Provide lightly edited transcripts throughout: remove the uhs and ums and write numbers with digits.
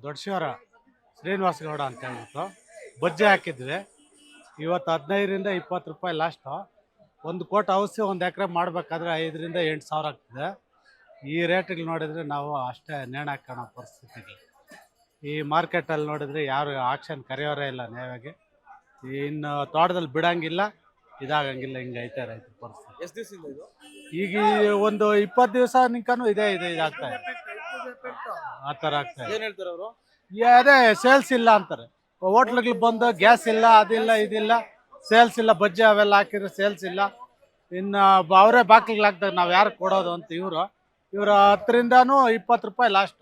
ದೊಡ್ಡಶಿವರ ಶ್ರೀನಿವಾಸ ಗೌಡ ಅಂತ ಹೇಳ್ಬಿಟ್ಟು ಬಜ್ಜೆ ಹಾಕಿದ್ವಿ. ಇವತ್ತು 15ರಿಂದ 20 ರೂಪಾಯಿ ಲಾಸ್ಟು. 1 ಕೋಟಿ ಔಷಧಿ 1 ಎಕರೆ ಮಾಡಬೇಕಾದ್ರೆ 5ರಿಂದ 8 ಸಾವಿರ ಆಗ್ತದೆ. ಈ ರೇಟಿಗೆ ನೋಡಿದರೆ ನಾವು ಅಷ್ಟೇ ನೇಣು ಹಾಕೋಣ ಪರಿಸ್ಥಿತಿಗೆ. ಈ ಮಾರ್ಕೆಟಲ್ಲಿ ನೋಡಿದರೆ ಯಾರು ಆಕ್ಷನ್ ಕರೆಯೋರೇ ಇಲ್ಲ ನೇವಾಗಿ. ಇನ್ನು ತೋಟದಲ್ಲಿ ಬಿಡಂಗಿಲ್ಲ, ಇದಾಗಂಗಿಲ್ಲ, ಹಿಂಗೈತೆ ರೈತರ ಪರಿಸ್ಥಿತಿ. ಎಷ್ಟು ದಿವಸದಿಂದ ಇದು? ಈಗ ಒಂದು 20 ದಿವಸ ನಿಂಕನೂ ಇದಾಗ್ತಾ ಇದೆ, ಆ ಥರ ಆಗ್ತಾ ಇದೆ. ಏನ್ ಹೇಳ್ತಾರೆ ಅವರು? ಅದೇ ಸೇಲ್ಸ್ ಇಲ್ಲ ಅಂತಾರೆ. ಹೋಟ್ಲಿಗೆ ಬಂದು ಗ್ಯಾಸ್ ಇಲ್ಲ, ಅದಿಲ್ಲ, ಇದಿಲ್ಲ, ಸೇಲ್ಸ್ ಇಲ್ಲ, ಬಜ್ಜಿ ಅವೆಲ್ಲ ಹಾಕಿದ್ರೆ ಸೇಲ್ಸ್ ಇಲ್ಲ. ಇನ್ನು ಅವರೇ ಬಾಕ್ಲಿಗೆ ಹಾಕ್ತಾರೆ, ನಾವು ಯಾರು ಕೊಡೋದು ಅಂತ ಇವರು 10ರಿಂದನೂ 20 ರೂಪಾಯಿ ಲಾಸ್ಟ್.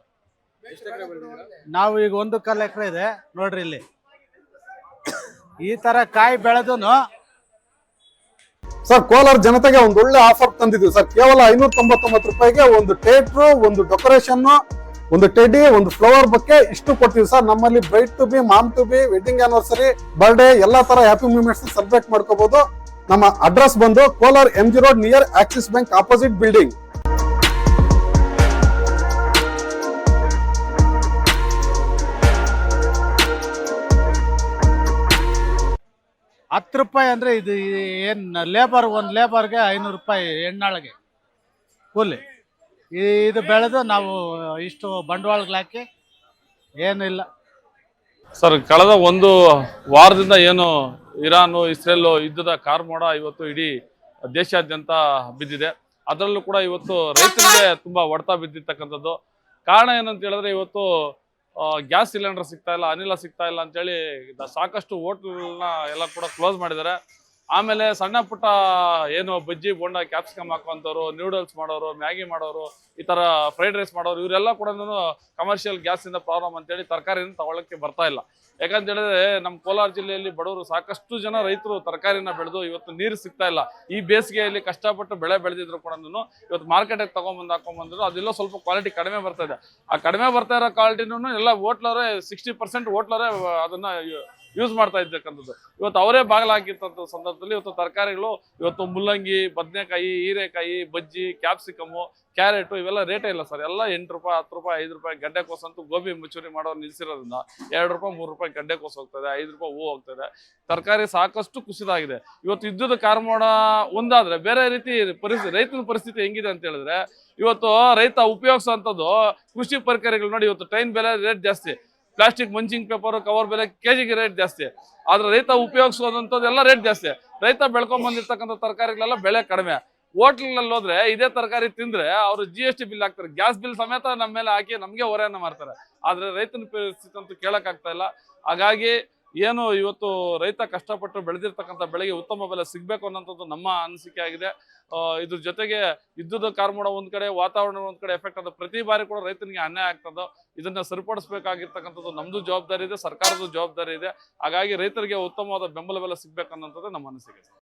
ಎಷ್ಟು ಎಕರೆ ಬೆಳೆದಿದ್ದೀರಾ? ನಾವು ಈಗ 1.25 ಎಕರೆ ಇದೆ ನೋಡ್ರಿ. ಇಲ್ಲಿ ಈ ತರ ಕಾಯಿ ಬೆಳೆದು ಸರ್, ಕೋಲಾರ ಜನತೆಗೆ ಒಂದು ಒಳ್ಳೆ ಆಫರ್ ತಂದಿದ್ವಿ ಸರ್. ಕೇವಲ 599 ರೂಪಾಯಿಗೆ ಒಂದು ಥಿಯೇಟ್ರು, ಒಂದು ಡೆಕೋರೇಷನ್, ಒಂದು ಟೆಡಿ, ಒಂದು ಫ್ಲವರ್ ಬೊಕ್ಕೆ ಇಷ್ಟು ಕೊಡ್ತೀವಿ ಸರ್. ನಮ್ಮಲ್ಲಿ bride to be, mom to be, wedding anniversary, birthday ಎಲ್ಲಾ ತರ ಹ್ಯಾಪಿ ಮೂಮೆಂಟ್ಸ್ ಸೆಲೆಬ್ರೇಟ್ ಮಾಡ್ಕೋಬಹುದು. ನಮ್ಮ ಅಡ್ರೆಸ್ ಬಂದು Kolar MG road near Axis bank opposite building. ₹10 ಅಂದ್ರೆ ಇದು ಏನ್ ಲೇಬರ್, ಒಂದು ಲೇಬರ್ಗೆ 500 ರೂಪಾಯಿ ಹೆಣ್ಣಾಳಿಗೆ ಕೂಲಿ. ಇದು ಬೆಳೆದು ನಾವು ಇಷ್ಟು ಬಂಡವಾಳಗಳು ಹಾಕಿ ಏನಿಲ್ಲ ಸರ್. ಕಳೆದ ಒಂದು ವಾರದಿಂದ ಏನು ಇರಾನ್ ಇಸ್ರೇಲ್ ಯುದ್ಧದ ಕಾರ್ಮೋಡ ಇವತ್ತು ಇಡೀ ದೇಶಾದ್ಯಂತ ಬಿದ್ದಿದೆ. ಅದರಲ್ಲೂ ಕೂಡ ಇವತ್ತು ರೈತರಿಗೆ ತುಂಬಾ ಹೊಡೆತ ಬಿದ್ದಿರ್ತಕ್ಕಂಥದ್ದು. ಕಾರಣ ಏನಂತ ಹೇಳಿದ್ರೆ, ಇವತ್ತು ಗ್ಯಾಸ್ ಸಿಲಿಂಡರ್ ಸಿಗ್ತಾ ಇಲ್ಲ, ಅನಿಲ ಸಿಗ್ತಾ ಇಲ್ಲ ಅಂತೇಳಿ ಸಾಕಷ್ಟು ಹೋಟ್ಲ್ನ ಎಲ್ಲ ಕೂಡ ಕ್ಲೋಸ್ ಮಾಡಿದ್ದಾರೆ. ಆಮೇಲೆ ಸಣ್ಣ ಪುಟ್ಟ ಏನು ಬಜ್ಜಿ ಬೋಂಡ ಕ್ಯಾಪ್ಸಿಕಮ್ ಹಾಕುವಂಥವ್ರು, ನ್ಯೂಡಲ್ಸ್ ಮಾಡೋರು, ಮ್ಯಾಗಿ ಮಾಡೋರು, ಈ ತರ ಫ್ರೈಡ್ ರೈಸ್ ಮಾಡೋರು, ಇವರೆಲ್ಲ ಕೂಡ ಕಮರ್ಷಿಯಲ್ ಗ್ಯಾಸ್ ಇಂದ ಪ್ರಾಬ್ಲಮ್ ಅಂತೇಳಿ ತರಕಾರಿನ ತಗೊಳ್ಳಕ್ಕೆ ಬರ್ತಾ ಇಲ್ಲ. ಯಾಕಂತ ಹೇಳಿದ್ರೆ ನಮ್ಮ ಕೋಲಾರ ಜಿಲ್ಲೆಯಲ್ಲಿ ಬಡವರು ಸಾಕಷ್ಟು ಜನ ರೈತರು ತರಕಾರಿನ ಬೆಳೆದು ಇವತ್ತು ನೀರು ಸಿಗ್ತಾ ಇಲ್ಲ. ಈ ಬೇಸಿಗೆಯಲ್ಲಿ ಕಷ್ಟಪಟ್ಟು ಬೆಳೆ ಬೆಳೆದಿದ್ರು ಕೂಡ ಇವತ್ತು ಮಾರ್ಕೆಟಿಗೆ ಹಾಕೊಂಡ್ಬಂದ್ರು ಅದೆಲ್ಲ ಸ್ವಲ್ಪ ಕ್ವಾಲಿಟಿ ಕಡಿಮೆ ಬರ್ತಾ ಇದೆ. ಆ ಕಡಿಮೆ ಬರ್ತಾ ಇರೋ ಕ್ವಾಲಿಟಿನೂ ಎಲ್ಲ ಹೋಟ್ಲರೇ 60% ಹೋಟ್ಲರೇ ಅದನ್ನ ಯೂಸ್ ಮಾಡ್ತಾ ಇರ್ತಕ್ಕಂಥದ್ದು. ಇವತ್ತು ಅವರೇ ಬಾಗಿಲಾಗಿರ್ತಂಥ ಸಂದರ್ಭದಲ್ಲಿ ಇವತ್ತು ತರಕಾರಿಗಳು, ಇವತ್ತು ಮುಲ್ಲಂಗಿ, ಬದನೆಕಾಯಿ, ಹೀರೆಕಾಯಿ, ಬಜ್ಜಿ, ಕ್ಯಾಪ್ಸಿಕಮ್ಮು, ಕ್ಯಾರೆಟು ಇವೆಲ್ಲ ರೇಟೇ ಇಲ್ಲ ಸರ್. ಎಲ್ಲ 8 ರೂಪಾಯಿ, 10 ರೂಪಾಯಿ, 5 ರೂಪಾಯಿ ಗಡ್ಡೆಕೋಸು ಅಂತೂ ಗೋಬಿ ಮುಚ್ಚೂರಿ ಮಾಡೋರು ನಿಲ್ಸಿರೋದ್ರಿಂದ 2 ರೂಪಾಯಿ, 3 ರೂಪಾಯಿ ಗಡ್ಡೆಕೋಸು ಹೋಗ್ತದೆ, 5 ರೂಪಾಯಿ ಹೂವು ಹೋಗ್ತದೆ. ತರಕಾರಿ ಸಾಕಷ್ಟು ಕುಸಿದಾಗಿದೆ. ಇವತ್ತು ಯುದ್ಧದ ಕಾರ್ಮೋಡ ಒಂದಾದ್ರೆ ಬೇರೆ ರೀತಿ ರೈತನ ಪರಿಸ್ಥಿತಿ ಹೆಂಗಿದೆ ಅಂತ ಹೇಳಿದ್ರೆ, ಇವತ್ತು ರೈತ ಉಪಯೋಗಿಸುವಂಥದ್ದು ಕೃಷಿ ಪರಿಕರಗಳು ನೋಡಿ, ಇವತ್ತು ಟ್ರೈನ್ ಬೆಲೆ ರೇಟ್ ಜಾಸ್ತಿ, ಪ್ಲಾಸ್ಟಿಕ್ ಮಂಚಿಂಗ್ ಪೇಪರ್ ಕವರ್ ಬೆಲೆ ಕೆಜಿಗೆ ರೇಟ್ ಜಾಸ್ತಿ. ಆದ್ರೆ ರೈತ ಉಪಯೋಗಿಸೋದಂಥದ್ದು ಎಲ್ಲ ರೇಟ್ ಜಾಸ್ತಿ. ರೈತ ಬೆಳ್ಕೊಂಡ್ ಬಂದಿರ್ತಕ್ಕಂಥ ತರಕಾರಿಗಳೆಲ್ಲ ಬೆಲೆ ಕಡಿಮೆ. ಹೋಟ್ಲಲ್ಲಿ ಹೋದ್ರೆ ಇದೇ ತರಕಾರಿ ತಿಂದ್ರೆ ಅವರು GST ಬಿಲ್ ಹಾಕ್ತಾರೆ, ಗ್ಯಾಸ್ ಬಿಲ್ ಸಮೇತ ನಮ್ಮ ಮೇಲೆ ಹಾಕಿ ನಮ್ಗೆ ಹೊರೆಯನ್ನ ಮಾಡ್ತಾರೆ. ಆದ್ರೆ ರೈತನ ಪರಿಸ್ಥಿತಿ ಅಂತೂ ಕೇಳಕ್ ಆಗ್ತಾ ಇಲ್ಲ. ಹಾಗಾಗಿ ಏನು ಇವತ್ತು ರೈತ ಕಷ್ಟಪಟ್ಟು ಬೆಳೆದಿರ್ತಕ್ಕಂಥ ಬೆಳೆಗೆ ಉತ್ತಮ ಬೆಲೆ ಸಿಗ್ಬೇಕು ಅನ್ನೋಂಥದ್ದು ನಮ್ಮ ಅನಿಸಿಕೆ ಆಗಿದೆ. ಇದ್ರ ಜೊತೆಗೆ ಯುದ್ಧದ ಕಾರ್ಮೋಡ ಒಂದ್ ಕಡೆ, ವಾತಾವರಣ ಒಂದ್ ಕಡೆ ಎಫೆಕ್ಟ್ ಆದ ಪ್ರತಿ ಬಾರಿ ಕೂಡ ರೈತನಿಗೆ ಅನ್ಯಾಯ ಆಗ್ತದೆ. ಇದನ್ನ ಸರಿಪಡಿಸಬೇಕಾಗಿರ್ತಕ್ಕಂಥದ್ದು ನಮ್ದು ಜವಾಬ್ದಾರಿ ಇದೆ, ಸರ್ಕಾರದ ಜವಾಬ್ದಾರಿ ಇದೆ. ಹಾಗಾಗಿ ರೈತರಿಗೆ ಉತ್ತಮವಾದ ಬೆಂಬಲ ಬೆಲೆ ಸಿಗ್ಬೇಕು ಅನ್ನೋಂಥದ್ದು ನಮ್ಮ ಅನಿಸಿಕೆ.